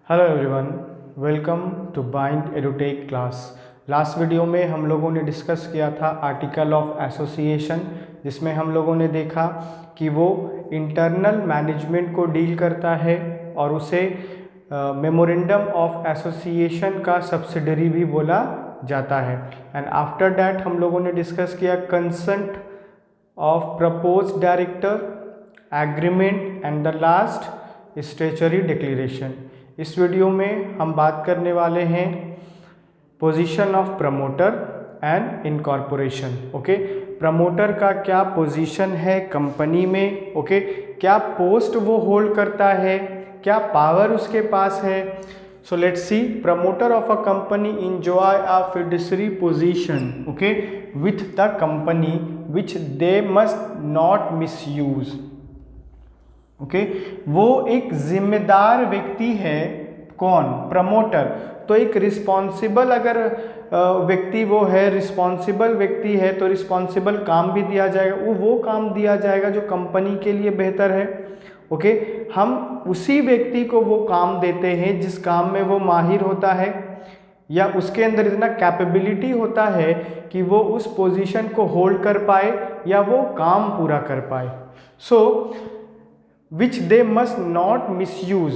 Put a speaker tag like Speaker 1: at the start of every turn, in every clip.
Speaker 1: Hello everyone, welcome to Bind Edutech class. Last video में हम लोगों ने डिस्कस किया था आर्टिकल ऑफ एसोसिएशन, जिसमें हम लोगों ने देखा कि वो इंटरनल मैनेजमेंट को डील करता है और उसे मेमोरेंडम ऑफ एसोसिएशन का सब्सिडरी भी बोला जाता है। एंड आफ्टर दैट हम लोगों ने डिस्कस किया consent of propose director, agreement and the last statutory declaration. इस वीडियो में हम बात करने वाले हैं position of promoter and incorporation. Okay, promoter का क्या पोजीशन है कंपनी में, ओके, क्या पोस्ट वो होल्ड करता है, क्या पावर उसके पास है। So let's C, promoter of a company enjoy a fiduciary position, okay, with the company which they must not misuse। Okay, वो एक जिम्मेदार व्यक्ति है। कौन? प्रमोटर। तो एक रिस्पॉन्सिबल अगर व्यक्ति वो है, रिस्पॉन्सिबल व्यक्ति है, तो रिस्पॉन्सिबल काम भी दिया जाएगा, वो काम दिया जाएगा जो कंपनी के लिए बेहतर है। ओके, हम उसी व्यक्ति को वो काम देते हैं जिस काम में वो माहिर होता है या उसके अंदर इतना कैपेबिलिटी होता है कि वो उस पोजीशन को होल्ड कर पाए या वो काम पूरा कर पाए। सो विच दे मस्ट नॉट मिसयूज।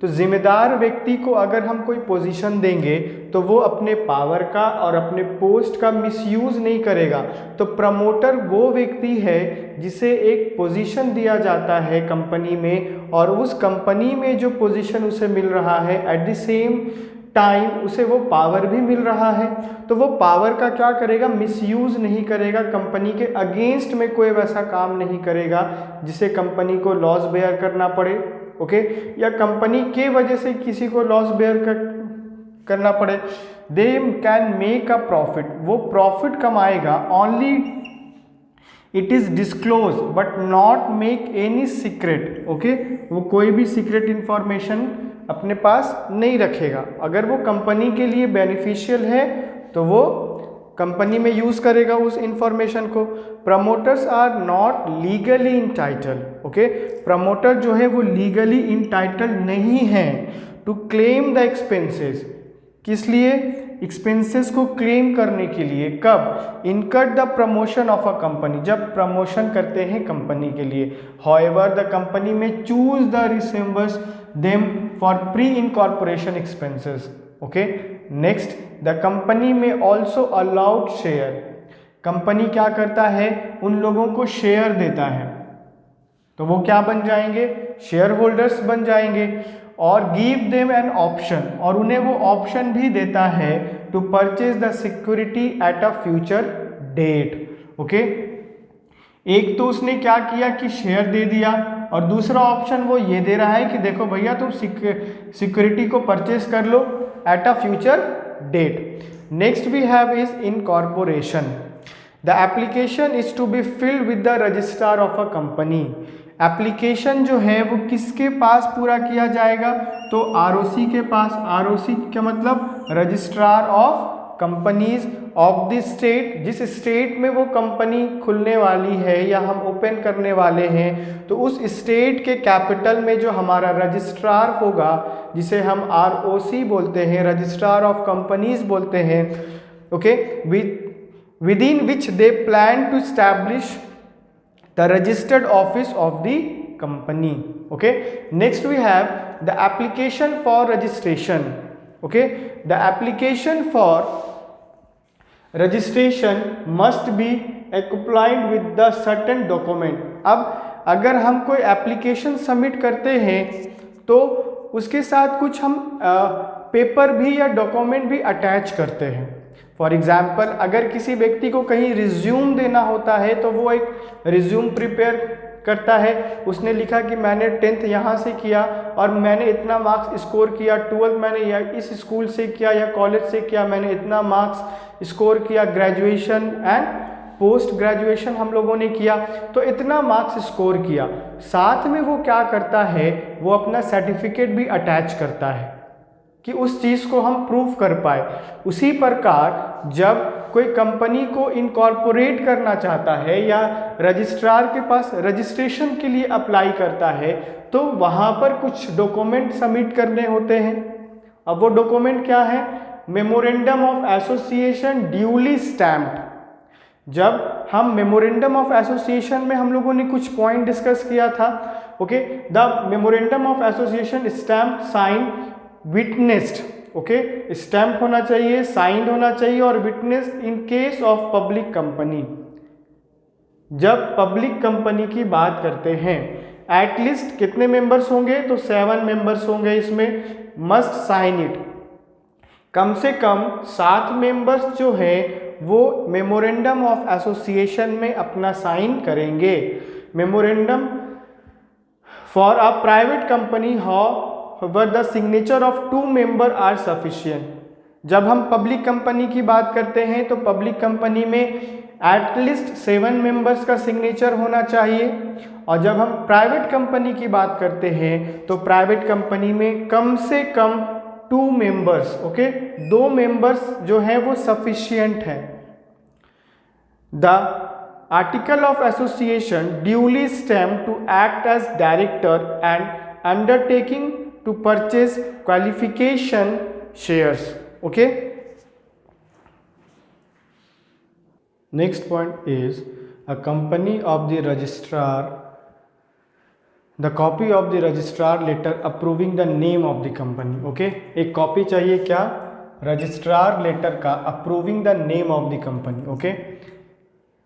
Speaker 1: तो जिम्मेदार व्यक्ति को अगर हम कोई पोजीशन देंगे तो वो अपने पावर का और अपने पोस्ट का मिसयूज नहीं करेगा। तो प्रमोटर वो व्यक्ति है जिसे एक पोजीशन दिया जाता है कंपनी में, और उस कंपनी में जो पोजीशन उसे मिल रहा है एट द सेम टाइम उसे वो पावर भी मिल रहा है, तो वो पावर का क्या करेगा? मिसयूज नहीं करेगा, कंपनी के अगेंस्ट में कोई वैसा काम नहीं करेगा जिसे कंपनी को लॉस बेयर करना पड़े। ओके, या कंपनी के वजह से किसी को लॉस बेयर करना पड़े। They can make a profit, वो प्रॉफिट कमाएगा only it is disclose but not make any secret. Okay, वो कोई भी सीक्रेट इंफॉर्मेशन अपने पास नहीं रखेगा। अगर वो कंपनी के लिए बेनिफिशियल है तो वो कंपनी में यूज करेगा उस इंफॉर्मेशन को। Promoters are not legally entitled. Okay, promoter जो है वो लीगली इंटाइटल्ड नहीं है टू क्लेम द एक्सपेंसेस। किस लिए? एक्सपेंसेस को क्लेम करने के लिए। कब? Incurred the promotion of a company, जब प्रमोशन करते हैं कंपनी के लिए। However the company may choose the reimburse them for pre incorporation expenses. Okay, next, the company may also allowed share. Company क्या करता है? उन लोगों को शेयर देता है, तो वो क्या बन जाएंगे? शेयर होल्डर्स बन जाएंगे। और गिव देम एन ऑप्शन, और उन्हें वो ऑप्शन भी देता है to purchase the security at a future date. Okay, एक तो उसने क्या किया कि शेयर दे दिया, और दूसरा ऑप्शन वो ये दे रहा है कि देखो भैया तुम सिक्योरिटी को परचेज कर लो at a future date. Next we have is incorporation. The application is to be filed with the registrar of a company. Application जो है वो किसके पास पूरा किया जाएगा? तो आरओसी के पास। आरओसी का मतलब registrar of companies of the state. जिस स्टेट में वो कंपनी खुलने वाली है या हम ओपन करने वाले हैं, तो उस स्टेट के कैपिटल में जो हमारा रजिस्ट्रार होगा, जिसे हम आरओसी बोलते हैं, रजिस्ट्रार ऑफ कंपनीज बोलते हैं। Okay, within which they plan to establish the registered office of the company. Okay, next we have the application for registration. Okay, the application for registration must be compliant with the certain document. अब अगर हम कोई application submit करते हैं तो उसके साथ कुछ हम पेपर भी या डॉक्यूमेंट भी अटैच करते हैं। फॉर एग्जाम्पल, अगर किसी व्यक्ति को कहीं रिज्यूम देना होता है तो वो एक रिज्यूम प्रिपेयर करता है। उसने लिखा कि मैंने 10th यहाँ से किया और मैंने इतना मार्क्स स्कोर किया, 12th मैंने या इस स्कूल से किया या कॉलेज से किया, मैंने इतना मार्क्स स्कोर किया, ग्रेजुएशन एंड पोस्ट ग्रेजुएशन हम लोगों ने किया, तो इतना मार्क्स स्कोर किया। साथ में वो क्या करता है? वो अपना सर्टिफिकेट भी अटैच करता है कि उस चीज़ को हम प्रूफ कर पाए। उसी प्रकार जब कोई कंपनी को इनकॉर्पोरेट करना चाहता है या रजिस्ट्रार के पास रजिस्ट्रेशन के लिए अप्लाई करता है, तो वहाँ पर कुछ डॉक्यूमेंट सबमिट करने होते हैं। अब वो डॉक्यूमेंट क्या है? Memorandum of association duly stamped. जब हम मेमोरेंडम ऑफ एसोसिएशन में हम लोगों ने कुछ पॉइंट डिस्कस किया था, okay, the memorandum of association stamp sign witnessed, okay, stamp होना चाहिए, साइंड होना चाहिए और witnessed in case of public company. जब पब्लिक कंपनी की बात करते हैं, एटलीस्ट कितने मेंबर्स होंगे? तो 7 मेंबर्स होंगे इसमें, मस्ट साइन इट। कम से कम 7 मेंबर्स जो है वो मेमोरेंडम ऑफ एसोसिएशन में अपना साइन करेंगे। Memorandum for a private company however the signature of 2 member are sufficient. जब हम पब्लिक कंपनी की बात करते हैं तो पब्लिक कंपनी में एटलीस्ट 7 मेंबर्स का सिग्नेचर होना चाहिए, और जब हम प्राइवेट कंपनी की बात करते हैं तो प्राइवेट कंपनी में कम से कम 2 मेंबर्स, ओके, 2 मेंबर्स जो हैं वो सफिशिएंट है। The article of association duly stamped to act as director and undertaking to purchase qualification shares, okay. Next point is a company of the registrar, the copy of the registrar letter approving the name of the company, okay। एक copy चाहिए क्या? Registrar letter का approving the name of the company, okay।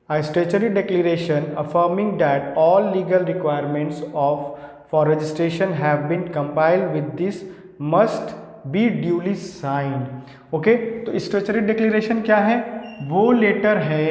Speaker 1: A statutory declaration affirming that all legal requirements of for registration have been compiled with this must be duly signed, okay। तो statutory declaration क्या है? वो letter है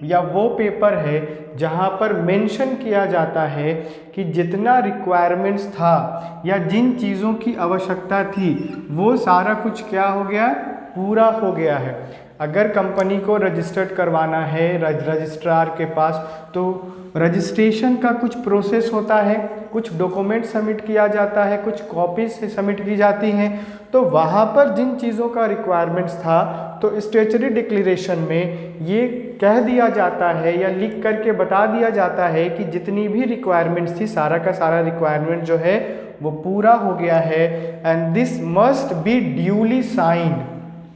Speaker 1: या वो paper है जहाँ पर मेंशन किया जाता है कि जितना रिक्वायरमेंट्स था या जिन चीज़ों की आवश्यकता थी वो सारा कुछ क्या हो गया? पूरा हो गया है। अगर कंपनी को रजिस्टर्ड करवाना है रजिस्ट्रार के पास, तो रजिस्ट्रेशन का कुछ प्रोसेस होता है, कुछ डॉक्यूमेंट सबमिट किया जाता है, कुछ कॉपीज सबमिट की जाती हैं। तो वहाँ पर जिन चीज़ों का रिक्वायरमेंट्स था तो स्टैट्यूटरी डिक्लेरेशन में ये कह दिया जाता है या लिख करके बता दिया जाता है कि जितनी भी रिक्वायरमेंट्स थी सारा का सारा रिक्वायरमेंट जो है वो पूरा हो गया है, and this must be duly signed,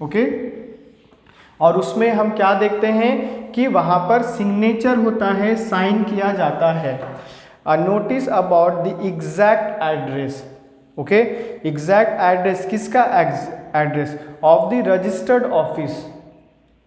Speaker 1: okay. और उसमें हम क्या देखते हैं कि वहाँ पर सिग्नेचर होता है, साइन किया जाता है। A notice about the exact address, okay. Exact address किसका? Address of the registered office,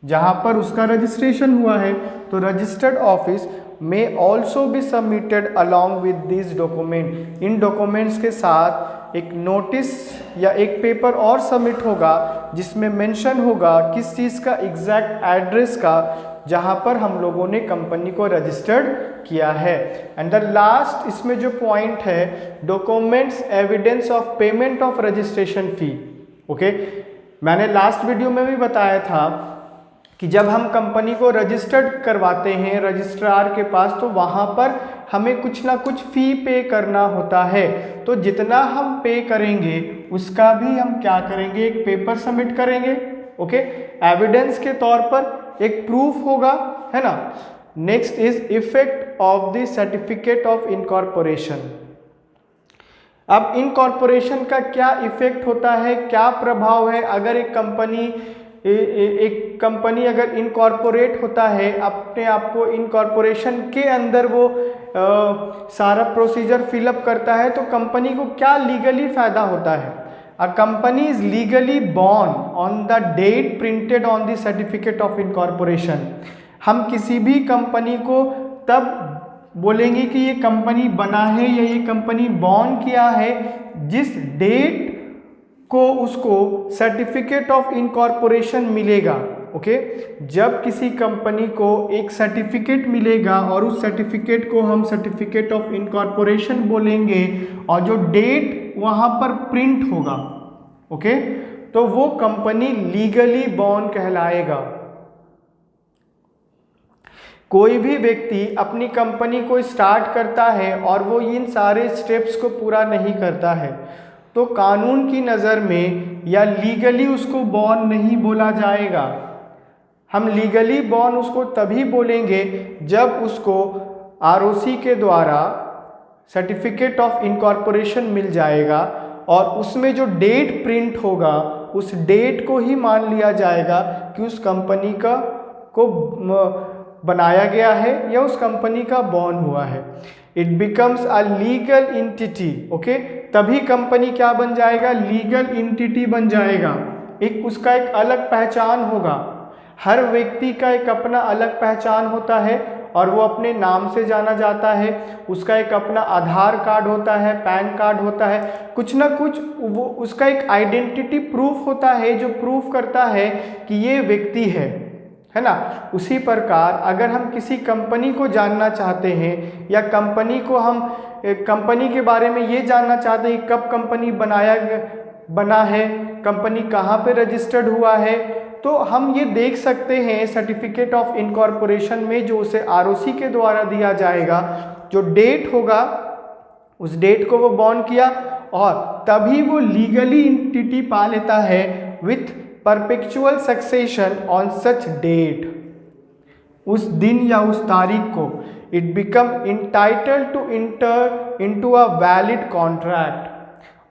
Speaker 1: जहाँ पर उसका रजिस्ट्रेशन हुआ है। तो रजिस्टर्ड ऑफिस में ऑल्सो भी submitted along with this document. इन डॉक्यूमेंट्स के साथ एक नोटिस या एक पेपर और सबमिट होगा जिसमें मेंशन होगा किस चीज़ का? एग्जैक्ट एड्रेस का, जहाँ पर हम लोगों ने कंपनी को रजिस्टर्ड किया है। एंड द लास्ट इसमें जो पॉइंट है, documents evidence of payment of registration fee, okay. मैंने लास्ट वीडियो में भी बताया था कि जब हम कंपनी को रजिस्टर्ड करवाते हैं रजिस्ट्रार के पास तो वहाँ पर हमें कुछ ना कुछ फ़ी पे करना होता है। तो जितना हम पे करेंगे उसका भी हम क्या करेंगे? एक पेपर सबमिट करेंगे, ओके, एविडेंस के तौर पर एक प्रूफ होगा, है ना। Next is effect of the certificate of incorporation. अब इनकॉर्पोरेशन का क्या इफेक्ट होता है, क्या प्रभाव है अगर एक कंपनी अगर इनकॉर्पोरेट होता है, अपने आप को इनकॉर्पोरेशन के अंदर वो सारा प्रोसीजर फिलअप करता है, तो कंपनी को क्या लीगली फ़ायदा होता है? A company is legally born on the date printed on the certificate of incorporation. हम किसी भी कंपनी को तब बोलेंगे कि ये कंपनी बना है या ये कंपनी बॉर्न किया है जिस डेट को उसको सर्टिफिकेट ऑफ इनकॉर्पोरेशन मिलेगा, ओके। जब किसी कंपनी को एक सर्टिफिकेट मिलेगा और उस सर्टिफिकेट को हम सर्टिफिकेट ऑफ इनकॉर्पोरेशन बोलेंगे और जो डेट वहाँ पर प्रिंट होगा, ओके, तो वो कंपनी लीगली बॉर्न कहलाएगा। कोई भी व्यक्ति अपनी कंपनी को स्टार्ट करता है और वो इन सारे स्टेप्स को पूरा नहीं करता है तो कानून की नज़र में या लीगली उसको बॉर्न नहीं बोला जाएगा। हम लीगली बॉर्न उसको तभी बोलेंगे जब उसको आरओसी के द्वारा सर्टिफिकेट ऑफ इनकॉर्पोरेशन मिल जाएगा और उसमें जो डेट प्रिंट होगा उस डेट को ही मान लिया जाएगा कि उस कंपनी का को बनाया गया है या उस कंपनी का बॉर्न हुआ है। It becomes a legal entity, okay, तभी कंपनी क्या बन जाएगा, लीगल एंटिटी बन जाएगा। एक उसका एक अलग पहचान होगा, हर व्यक्ति का एक अपना अलग पहचान होता है और वो अपने नाम से जाना जाता है, उसका एक अपना आधार कार्ड होता है, पैन कार्ड होता है, कुछ ना कुछ वो उसका एक आइडेंटिटी प्रूफ होता है जो प्रूफ करता है कि ये व्यक्ति है ना। उसी प्रकार अगर हम किसी कंपनी को जानना चाहते हैं या कंपनी को हम कंपनी के बारे में ये जानना चाहते हैं कब कंपनी बना है, कंपनी कहाँ पे रजिस्टर्ड हुआ है, तो हम ये देख सकते हैं सर्टिफिकेट ऑफ इनकॉर्पोरेशन में जो उसे आरओसी के द्वारा दिया जाएगा, जो डेट होगा उस डेट को वो बॉन्ड किया और तभी वो लीगली एंटिटी पा लेता है with perpetual succession on such date. उस दिन या उस तारीख को it become entitled to enter into a valid contract,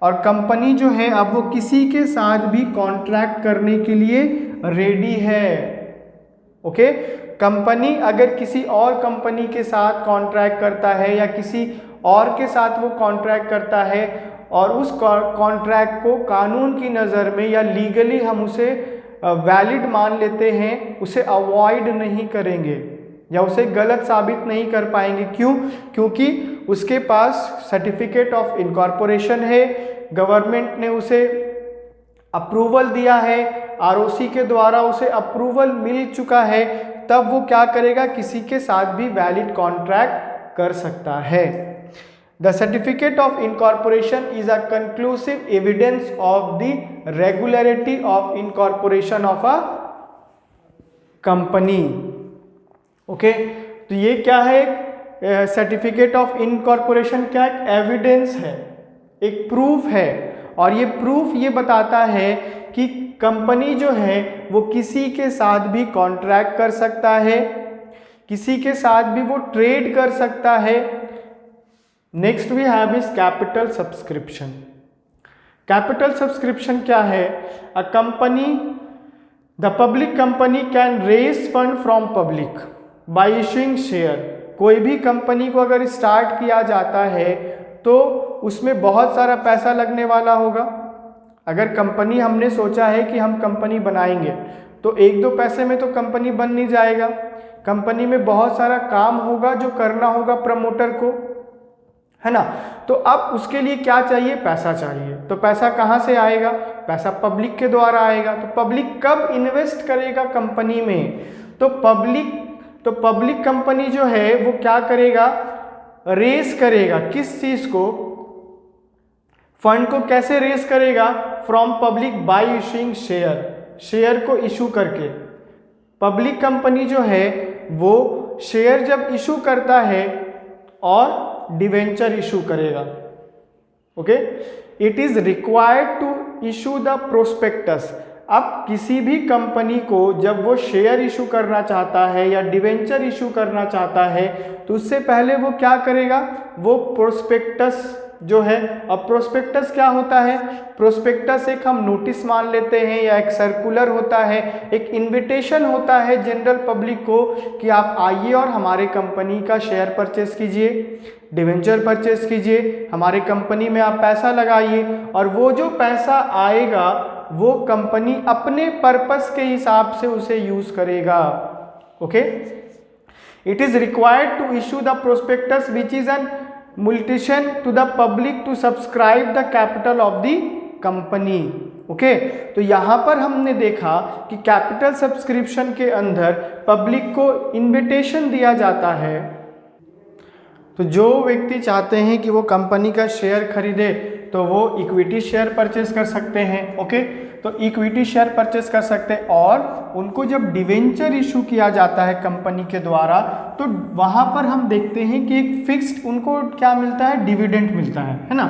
Speaker 1: और कंपनी जो है अब वो किसी के साथ भी कॉन्ट्रैक्ट करने के लिए रेडी है। ओके, कंपनी अगर किसी और कंपनी के साथ कॉन्ट्रैक्ट करता है या किसी और के साथ वो कॉन्ट्रैक्ट करता है और उस कॉन्ट्रैक्ट को कानून की नज़र में या लीगली हम उसे वैलिड मान लेते हैं, उसे अवॉइड नहीं करेंगे या उसे गलत साबित नहीं कर पाएंगे। क्यों? क्योंकि उसके पास सर्टिफिकेट ऑफ इनकॉर्पोरेशन है, गवर्नमेंट ने उसे अप्रूवल दिया है, आरओसी के द्वारा उसे अप्रूवल मिल चुका है, तब वो क्या करेगा, किसी के साथ भी वैलिड कॉन्ट्रैक्ट कर सकता है। The certificate of incorporation is a conclusive evidence of the regularity of incorporation of a company. Okay, तो ये क्या है, सर्टिफिकेट ऑफ इनकॉर्पोरेशन क्या एक एविडेंस है, एक प्रूफ है, और ये प्रूफ ये बताता है कि कंपनी जो है वो किसी के साथ भी कॉन्ट्रैक्ट कर सकता है, किसी के साथ भी वो ट्रेड कर सकता है। Next we have is capital subscription. Capital subscription क्या है, a company, the public company can raise fund from public by issuing share. कोई भी कंपनी को अगर स्टार्ट किया जाता है तो उसमें बहुत सारा पैसा लगने वाला होगा। अगर कंपनी हमने सोचा है कि हम कंपनी बनाएंगे तो एक दो पैसे में तो कंपनी बन नहीं जाएगा, कंपनी में बहुत सारा काम होगा जो करना होगा प्रमोटर को, है ना। तो अब उसके लिए क्या चाहिए, पैसा चाहिए। तो पैसा कहाँ से आएगा, पैसा पब्लिक के द्वारा आएगा। तो पब्लिक कब इन्वेस्ट करेगा कंपनी में, तो पब्लिक कंपनी जो है वो क्या करेगा, रेस करेगा। किस चीज को, फंड को कैसे रेस करेगा, from public by issuing share, share को इशू करके। पब्लिक कंपनी जो है वो शेयर जब इशू करता है और डिवेंचर इशू करेगा। Okay, it is required to issue the prospectus. अब किसी भी कंपनी को जब वो शेयर इशू करना चाहता है या डिवेंचर इशू करना चाहता है तो उससे पहले वो क्या करेगा, वो प्रोस्पेक्टस जो है। अब प्रोस्पेक्टस क्या होता है, प्रोस्पेक्टस एक हम नोटिस मान लेते हैं या एक सर्कुलर होता है, एक इनविटेशन होता है जनरल पब्लिक को कि आप आइए और हमारे कंपनी का शेयर परचेस कीजिए, डिवेंचर परचेस कीजिए, हमारे कंपनी में आप पैसा लगाइए, और वो जो पैसा आएगा वो कंपनी अपने पर्पस के हिसाब से उसे यूज करेगा। Okay, it is required to issue the prospectus which is an invitation to the public to subscribe the capital of the company. Okay, तो यहाँ पर हमने देखा कि कैपिटल सब्सक्रिप्शन के अंदर पब्लिक को इनविटेशन दिया जाता है। तो जो व्यक्ति चाहते हैं कि वो कंपनी का शेयर खरीदे तो वो इक्विटी शेयर परचेस कर सकते हैं। ओके, तो इक्विटी शेयर परचेस कर सकते हैं, और उनको जब डिवेंचर इशू किया जाता है कंपनी के द्वारा तो वहाँ पर हम देखते हैं कि एक फिक्स्ड उनको क्या मिलता है, डिविडेंड मिलता है ना।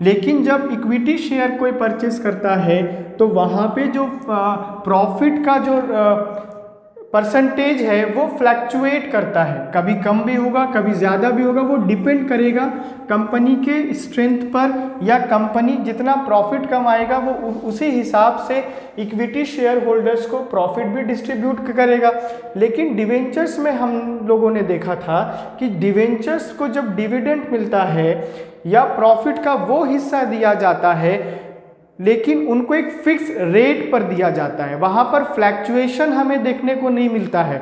Speaker 1: लेकिन जब इक्विटी शेयर कोई परचेस करता है तो वहाँ पे जो प्रॉफिट का जो परसेंटेज है वो फ्लैक्चुएट करता है, कभी कम भी होगा कभी ज़्यादा भी होगा, वो डिपेंड करेगा कंपनी के स्ट्रेंथ पर, या कंपनी जितना प्रॉफिट कमाएगा वो उसी हिसाब से इक्विटी शेयर होल्डर्स को प्रॉफिट भी डिस्ट्रीब्यूट करेगा। लेकिन डिवेंचर्स में हम लोगों ने देखा था कि डिवेंचर्स को जब डिविडेंड मिलता है या प्रॉफिट का वो हिस्सा दिया जाता है, लेकिन उनको एक फिक्स रेट पर दिया जाता है, वहां पर फ्लैक्चुएशन हमें देखने को नहीं मिलता है।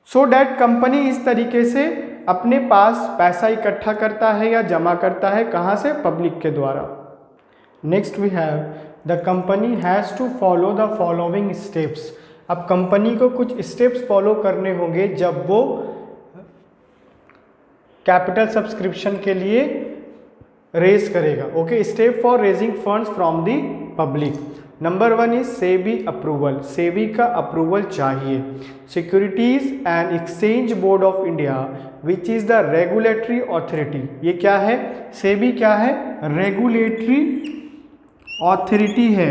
Speaker 1: सो डैट कंपनी इस तरीके से अपने पास पैसा इकट्ठा करता है या जमा करता है, कहां से? पब्लिक के द्वारा। Next we have the company has to follow the following steps. अब कंपनी को कुछ स्टेप्स फॉलो करने होंगे जब वो कैपिटल सब्सक्रिप्शन के लिए रेज करेगा। Okay, step for raising funds from the public. Number 1 is SEBI approval. SEBI का अप्रूवल चाहिए। Securities and exchange board of India which is the regulatory authority. ये क्या है? सेबी क्या है? रेगुलेटरी अथॉरिटी है।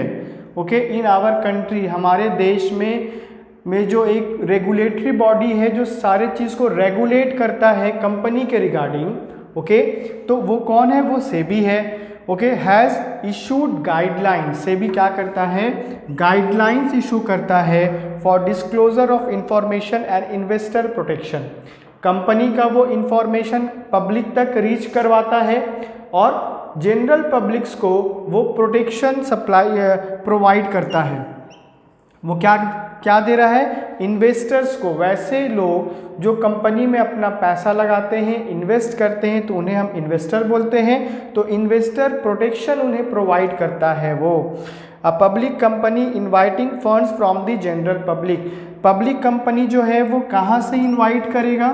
Speaker 1: ओके, इन आवर कंट्री, हमारे देश में जो एक रेगुलेटरी बॉडी है जो सारे चीज़ को रेगुलेट करता है कंपनी के रिगार्डिंग। ओके, तो वो कौन है? वो सेबी है। Okay, has issued guidelines. SEBI क्या करता है? गाइडलाइंस इशू करता है for disclosure of information and investor protection. Company का वो इंफॉर्मेशन पब्लिक तक रीच करवाता है और जनरल पब्लिक्स को वो प्रोटेक्शन सप्लाई प्रोवाइड करता है। वो क्या दे रहा है? इन्वेस्टर्स को। वैसे लोग जो कंपनी में अपना पैसा लगाते हैं, इन्वेस्ट करते हैं, तो उन्हें हम इन्वेस्टर बोलते हैं। तो इन्वेस्टर प्रोटेक्शन उन्हें प्रोवाइड करता है वो। अ public company inviting funds from the general public. Public company जो है वो कहाँ से इनवाइट करेगा?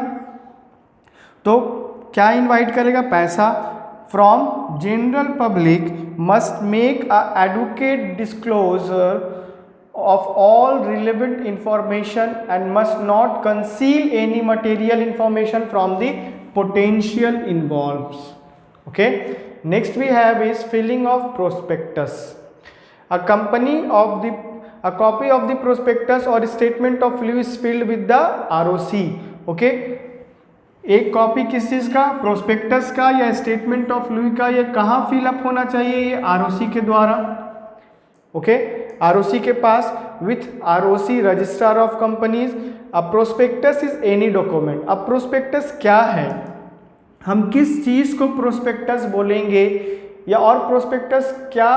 Speaker 1: तो क्या इनवाइट करेगा? पैसा। From general public must make a adequate disclosure of all relevant information and must not conceal any material information from the potential involved. Okay, next we have is filling of prospectus. A copy of the prospectus or statement of value is filled with the ROC. Okay, एक copy किस चीज़ का? Prospectus का या statement of view का। ये कहाँ fill up होना चाहिए? ये ROC के द्वारा। ओके, ROC के पास। With ROC registrar of companies. A prospectus is any document. अब प्रोस्पेक्टस क्या है? हम किस चीज़ को प्रोस्पेक्टस बोलेंगे, या और प्रोस्पेक्टस क्या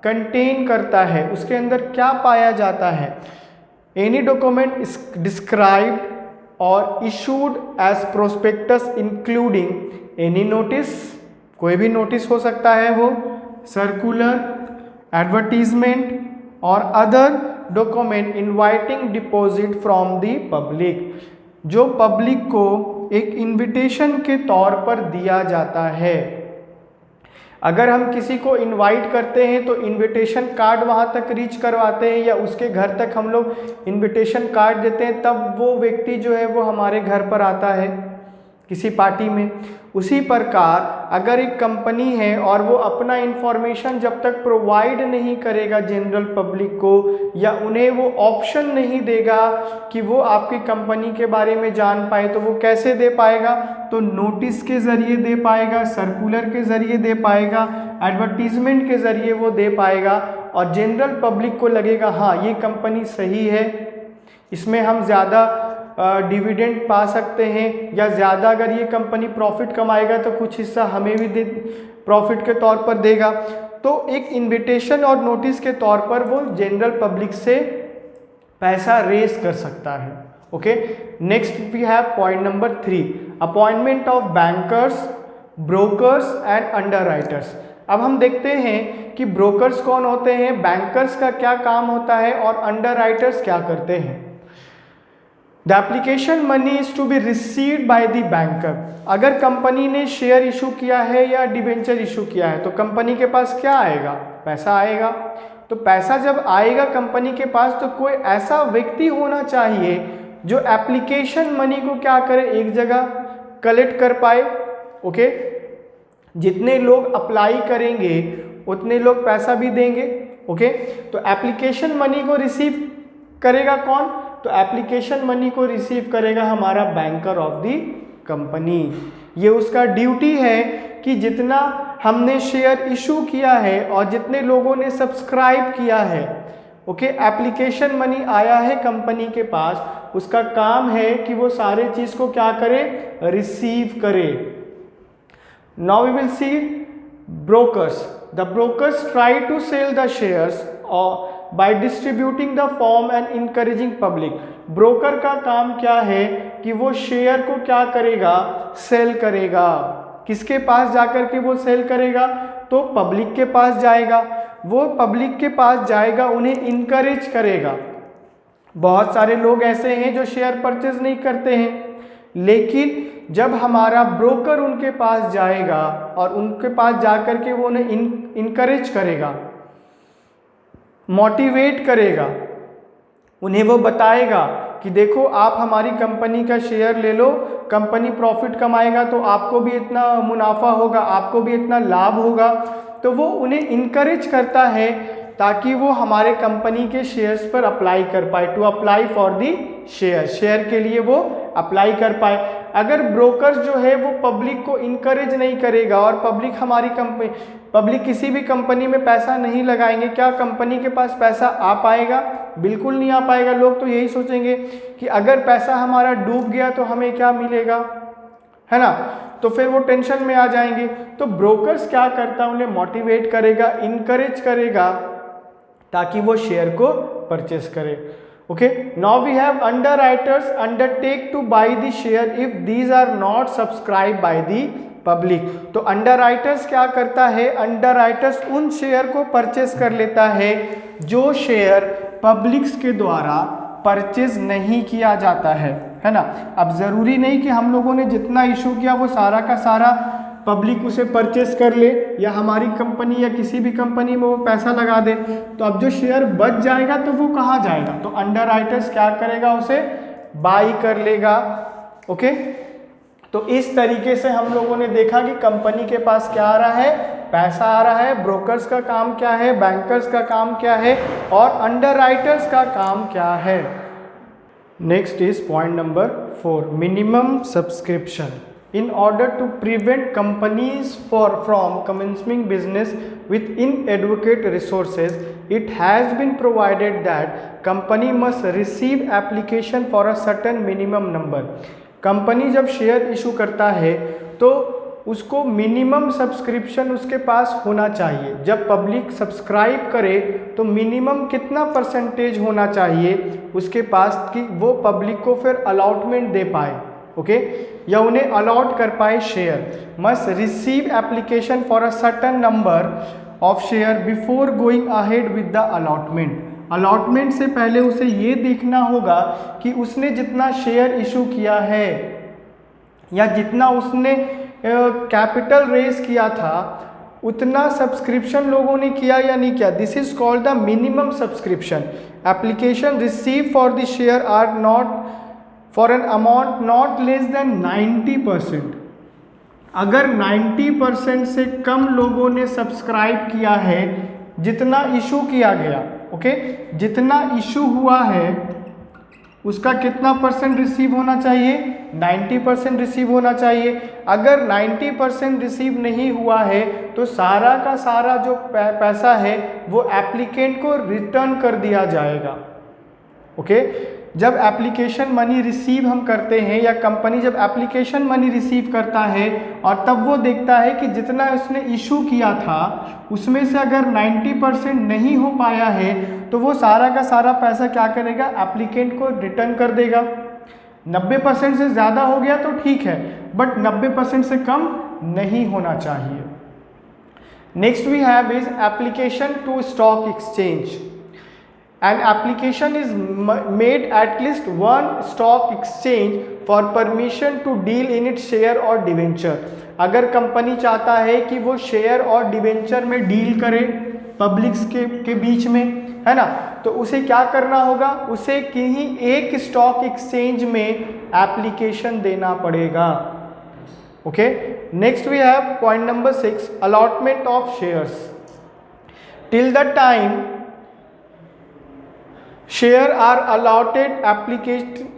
Speaker 1: कंटेन करता है, उसके अंदर क्या पाया जाता है? एनी डॉक्यूमेंट इज डिस्क्राइब्ड और issued as prospectus including any notice. कोई भी नोटिस हो सकता है वो, सर्कुलर, एडवर्टीजमेंट और other document inviting deposit from the public, जो पब्लिक को एक इनविटेशन के तौर पर दिया जाता है। अगर हम किसी को इनवाइट करते हैं तो इनविटेशन कार्ड वहाँ तक रीच करवाते हैं या उसके घर तक हम लोग इनविटेशन कार्ड देते हैं, तब वो व्यक्ति जो है वो हमारे घर पर आता है किसी पार्टी में। उसी प्रकार अगर एक कंपनी है और वो अपना इंफॉर्मेशन जब तक प्रोवाइड नहीं करेगा जनरल पब्लिक को, या उन्हें वो ऑप्शन नहीं देगा कि वो आपकी कंपनी के बारे में जान पाए, तो वो कैसे दे पाएगा? तो नोटिस के ज़रिए दे पाएगा, सर्कुलर के ज़रिए दे पाएगा, एडवर्टीजमेंट के ज़रिए वो दे पाएगा, और जनरल पब्लिक को लगेगा हाँ ये कंपनी सही है, इसमें हम ज़्यादा डिविडेंड पा सकते हैं, या ज़्यादा अगर ये कंपनी प्रॉफिट कमाएगा तो कुछ हिस्सा हमें भी दे प्रॉफिट के तौर पर देगा। तो एक इनविटेशन और नोटिस के तौर पर वो जनरल पब्लिक से पैसा रेज कर सकता है। Okay, next we have point number 3, appointment of bankers, brokers and underwriters. अब हम देखते हैं कि ब्रोकर्स कौन होते हैं, बैंकर्स का क्या काम होता है और अंडरराइटर्स क्या करते हैं। The application money is to be received by the banker. अगर कंपनी ने शेयर इशू किया है या डिबेंचर इशू किया है तो कंपनी के पास क्या आएगा? पैसा आएगा। तो पैसा जब आएगा कंपनी के पास तो कोई ऐसा व्यक्ति होना चाहिए जो एप्लीकेशन मनी को क्या करे, एक जगह कलेक्ट कर पाए। ओके, जितने लोग अप्लाई करेंगे उतने लोग पैसा भी देंगे। ओके, तो एप्लीकेशन मनी को रिसीव करेगा कौन? तो एप्लीकेशन मनी को रिसीव करेगा हमारा बैंकर ऑफ द कंपनी। ये उसका ड्यूटी है कि जितना हमने शेयर इशू किया है और जितने लोगों ने सब्सक्राइब किया है, ओके, एप्लीकेशन मनी आया है कंपनी के पास, उसका काम है कि वो सारे चीज को क्या करे, रिसीव करे। Now we will see brokers. The brokers try to sell the shares by distributing the form and encouraging public. Broker का काम क्या है कि वो शेयर को क्या करेगा, सेल करेगा। किसके पास जाकर के वो सेल करेगा, तो पब्लिक के पास जाएगा। वो पब्लिक के पास जाएगा, उन्हें इनकरेज करेगा। बहुत सारे लोग ऐसे हैं जो शेयर परचेज नहीं करते हैं, लेकिन जब हमारा ब्रोकर उनके पास जाएगा और उनके पास जाकर के वो उन्हें इनकरेज करेगा, मोटिवेट करेगा, उन्हें वो बताएगा कि देखो आप हमारी कंपनी का शेयर ले लो, कंपनी प्रॉफिट कमाएगा तो आपको भी इतना मुनाफा होगा, आपको भी इतना लाभ होगा। तो वो उन्हें इनकरेज करता है ताकि वो हमारे कंपनी के शेयर्स पर अप्लाई कर पाए, to apply for the share के लिए वो अप्लाई कर पाए। अगर ब्रोकर जो है वो पब्लिक को इनकरेज नहीं करेगा और पब्लिक किसी भी कंपनी में पैसा नहीं लगाएंगे, क्या कंपनी के पास पैसा आ पाएगा? बिल्कुल नहीं आ पाएगा। लोग तो यही सोचेंगे कि अगर पैसा हमारा डूब गया तो हमें क्या मिलेगा, है ना, तो फिर वो टेंशन में आ जाएंगे। तो ब्रोकर्स क्या करता है, उन्हें मोटिवेट करेगा, इनकरेज करेगा ताकि वो शेयर को परचेस करे। Okay, now we have underwriters undertake to buy the share if these are not subscribe by the public. तो अंडरराइटर्स क्या करता है, अंडरराइटर्स उन शेयर को परचेस कर लेता है जो शेयर पब्लिक्स के द्वारा परचेज नहीं किया जाता है ना। अब जरूरी नहीं कि हम लोगों ने जितना इशू किया वो सारा का सारा पब्लिक उसे परचेस कर ले या हमारी कंपनी या किसी भी कंपनी में वो पैसा लगा दे। तो अब जो शेयर बच जाएगा तो वो कहाँ जाएगा, तो अंडरराइटर्स क्या करेगा, उसे बाई कर लेगा। ओके, तो इस तरीके से हम लोगों ने देखा कि कंपनी के पास क्या आ रहा है, पैसा आ रहा है, ब्रोकर्स का काम क्या है, बैंकर्स का काम क्या है और अंडरराइटर्स का काम क्या है। Next is point number 4, minimum subscription. In order to prevent companies from commencing business with inadequate resources, it has been provided that company must receive application for a certain minimum number. Company जब share issue करता है तो उसको minimum subscription उसके पास होना चाहिए। जब public subscribe करे तो मिनिमम कितना परसेंटेज होना चाहिए उसके पास कि वो पब्लिक को फिर अलॉटमेंट दे पाए, ओके, या उन्हें अलॉट कर पाए share. Must receive application for a certain number of share before going ahead with the allotment. Allotment से पहले उसे ये देखना होगा कि उसने जितना शेयर इशू किया है या जितना उसने कैपिटल रेज किया था उतना सब्सक्रिप्शन लोगों ने किया या नहीं किया। This is called the minimum subscription. Application receive for the share are not for an amount not less than 90%। अगर 90% से कम लोगों ने सब्सक्राइब किया है जितना इशू किया गया, ओके, जितना इशू हुआ है उसका कितना परसेंट रिसीव होना चाहिए, 90% रिसीव होना चाहिए। अगर 90% रिसीव नहीं हुआ है तो सारा का सारा जो पैसा है वो एप्लीकेंट को रिटर्न कर दिया जाएगा। ओके, जब एप्लीकेशन मनी रिसीव हम करते हैं या कंपनी जब एप्लीकेशन मनी रिसीव करता है और तब वो देखता है कि जितना उसने इशू किया था उसमें से अगर 90% नहीं हो पाया है तो वो सारा का सारा पैसा क्या करेगा, एप्लीकेंट को रिटर्न कर देगा। 90% से ज़्यादा हो गया तो ठीक है, बट 90% से कम नहीं होना चाहिए। Next we have is application to stock exchange. An application is made at least one stock exchange for permission to deal in its share or debenture. अगर कंपनी चाहता है कि वो शेयर और डिवेंचर में डील करे पब्लिक्स के बीच में, है ना, तो उसे क्या करना होगा, उसे कहीं एक स्टॉक एक्सचेंज में एप्लीकेशन देना पड़ेगा। Okay, next we have point number 6, allotment of shares. Till the time share are allotted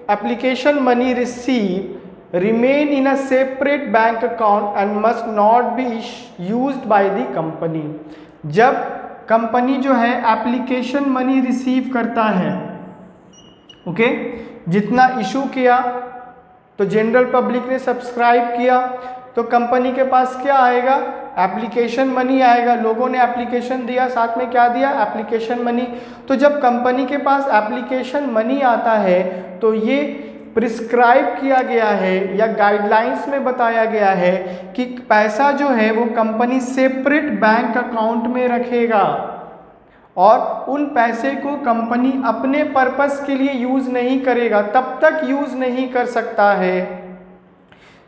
Speaker 1: application money receive remain in a separate bank account and must not be used by the company. जब company जो है application money receive करता है, okay, जितना issue किया तो general public ने subscribe किया तो कंपनी के पास क्या आएगा, एप्लीकेशन मनी आएगा। लोगों ने एप्लीकेशन दिया, साथ में क्या दिया, एप्लीकेशन मनी। तो जब कंपनी के पास एप्लीकेशन मनी आता है तो ये प्रिस्क्राइब किया गया है या गाइडलाइंस में बताया गया है कि पैसा जो है वो कंपनी सेपरेट बैंक अकाउंट में रखेगा और उन पैसे को कंपनी अपने पर्पस के लिए यूज़ नहीं करेगा, तब तक यूज़ नहीं कर सकता है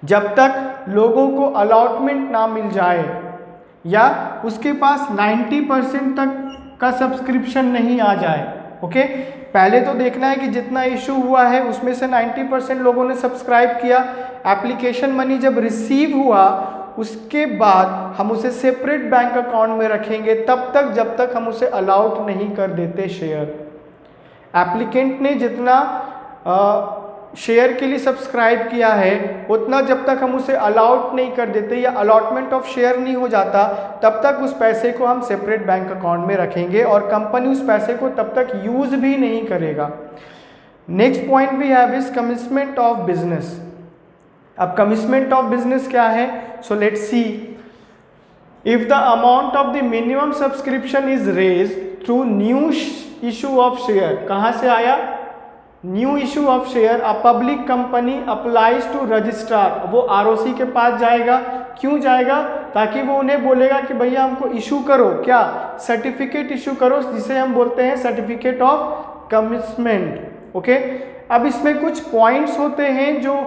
Speaker 1: जब तक लोगों को अलॉटमेंट ना मिल जाए या उसके पास 90% तक का सब्सक्रिप्शन नहीं आ जाए। ओके, पहले तो देखना है कि जितना इशू हुआ है उसमें से 90% लोगों ने सब्सक्राइब किया। एप्लीकेशन मनी जब रिसीव हुआ उसके बाद हम उसे सेपरेट बैंक अकाउंट में रखेंगे तब तक जब तक हम उसे अलाउट नहीं कर देते शेयर। एप्लीकेंट ने जितना शेयर के लिए सब्सक्राइब किया है उतना जब तक हम उसे अलाउट नहीं कर देते या अलॉटमेंट ऑफ शेयर नहीं हो जाता तब तक उस पैसे को हम सेपरेट बैंक अकाउंट में रखेंगे और कंपनी उस पैसे को तब तक यूज भी नहीं करेगा। Next point we have is commitment of business. अब कमिटमेंट ऑफ बिजनेस क्या है? So let's see, if the amount of the minimum subscription is raised through new issue of share, कहाँ से आया? New issue of share, a public company applies to registrar, वो ROC के पास जाएगा। क्यों जाएगा? ताकि वो उन्हें बोलेगा कि भैया हमको इशू करो, क्या, सर्टिफिकेट इशू करो, जिसे हम बोलते हैं सर्टिफिकेट ऑफ कमिटमेंट। ओके, अब इसमें कुछ पॉइंट्स होते हैं जो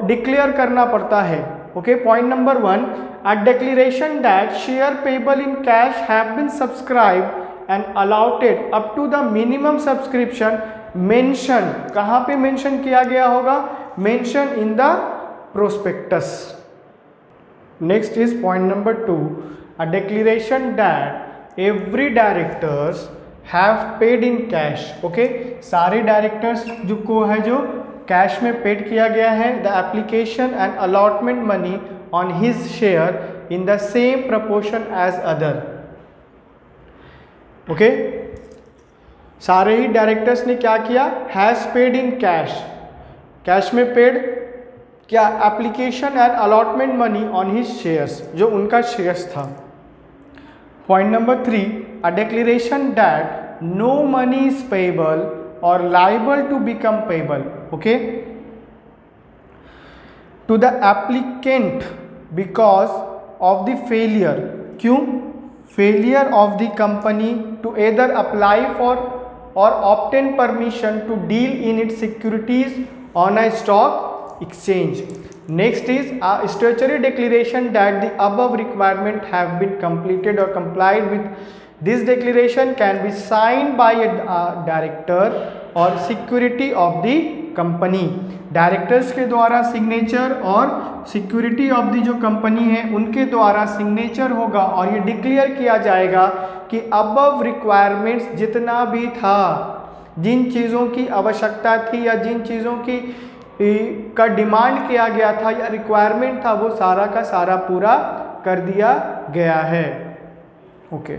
Speaker 1: डिक्लेयर करना पड़ता है। Okay, point number 1, a declaration that share payable in cash have been subscribed and allotted up to the minimum subscription mention, कहाँ पे मेंशन किया गया होगा? Mention in the prospectus. Next is point number 2, a declaration that every directors have paid in cash. Okay, सारे directors जो को है जो कैश में पेड किया गया है the application and allotment money on his share in the same proportion as other. Okay, सारे ही डायरेक्टर्स ने क्या किया? Has paid in cash, cash में पेड क्या? Application and allotment money on his shares, जो उनका शेयर्स था। Point number 3, a declaration that no money is payable or liable to become payable, okay, to the applicant because of the failure, क्यों? Failure of the company to either apply for or obtain permission to deal in its securities on a stock exchange. Next is a statutory declaration that the above requirement have been completed or complied with. This declaration can be signed by a director or security of the company. Directors के द्वारा signature और security of the जो company है उनके द्वारा signature होगा और ये डिक्लेयर किया जाएगा कि अबव रिक्वायरमेंट्स जितना भी था, जिन चीज़ों की आवश्यकता थी या जिन चीज़ों की का डिमांड किया गया था या रिक्वायरमेंट था वो सारा का सारा पूरा कर दिया गया है। ओके।